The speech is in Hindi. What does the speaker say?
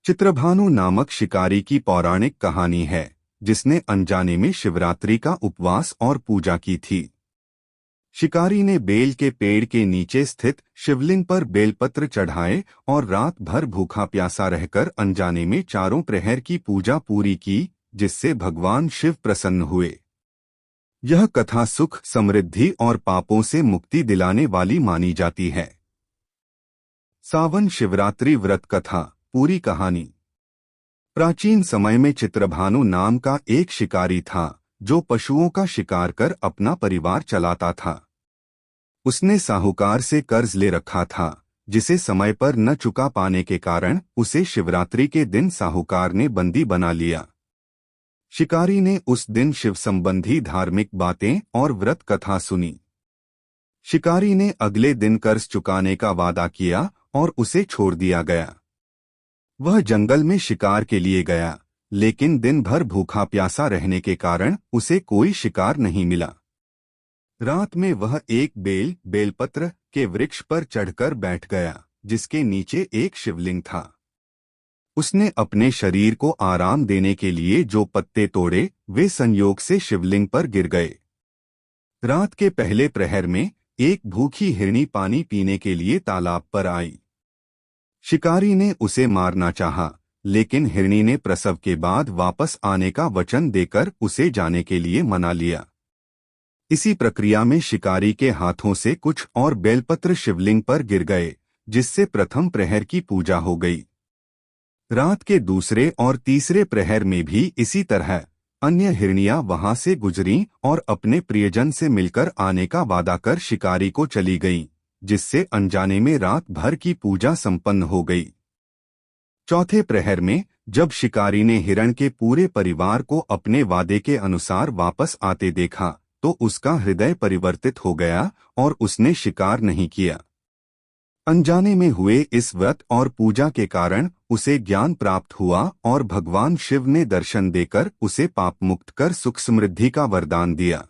चित्रभानु नामक शिकारी की पौराणिक कहानी है जिसने अनजाने में शिवरात्रि का उपवास और पूजा की थी। शिकारी ने बेल के पेड़ के नीचे स्थित शिवलिंग पर बेलपत्र चढ़ाए और रात भर भूखा प्यासा रहकर अनजाने में चारों प्रहर की पूजा पूरी की, जिससे भगवान शिव प्रसन्न हुए। यह कथा सुख, समृद्धि और पापों से मुक्ति दिलाने वाली मानी जाती है। सावन शिवरात्रि व्रत कथा पूरी कहानी। प्राचीन समय में चित्रभानु नाम का एक शिकारी था जो पशुओं का शिकार कर अपना परिवार चलाता था। उसने साहूकार से कर्ज ले रखा था, जिसे समय पर न चुका पाने के कारण उसे शिवरात्रि के दिन साहूकार ने बंदी बना लिया। शिकारी ने उस दिन शिव संबंधी धार्मिक बातें और व्रत कथा सुनी। शिकारी ने अगले दिन कर्ज चुकाने का वादा किया और उसे छोड़ दिया गया। वह जंगल में शिकार के लिए गया, लेकिन दिन भर भूखा प्यासा रहने के कारण उसे कोई शिकार नहीं मिला। रात में वह एक बेलपत्र के वृक्ष पर चढ़कर बैठ गया, जिसके नीचे एक शिवलिंग था। उसने अपने शरीर को आराम देने के लिए जो पत्ते तोड़े, वे संयोग से शिवलिंग पर गिर गए। रात के पहले प्रहर में एक भूखी हिरनी पानी पीने के लिए तालाब पर आई। शिकारी ने उसे मारना चाहा, लेकिन हिरनी ने प्रसव के बाद वापस आने का वचन देकर उसे जाने के लिए मना लिया। इसी प्रक्रिया में शिकारी के हाथों से कुछ और बेलपत्र शिवलिंग पर गिर गए, जिससे प्रथम प्रहर की पूजा हो गई। रात के दूसरे और तीसरे प्रहर में भी इसी तरह अन्य हिरनियां वहां से गुजरीं और अपने प्रियजन से मिलकर आने का वादा कर शिकारी को चली गईं, जिससे अनजाने में रात भर की पूजा संपन्न हो गई। चौथे प्रहर में जब शिकारी ने हिरण के पूरे परिवार को अपने वादे के अनुसार वापस आते देखा, तो उसका हृदय परिवर्तित हो गया और उसने शिकार नहीं किया। अनजाने में हुए इस व्रत और पूजा के कारण उसे ज्ञान प्राप्त हुआ और भगवान शिव ने दर्शन देकर उसे पाप मुक्त कर सुख समृद्धि का वरदान दिया।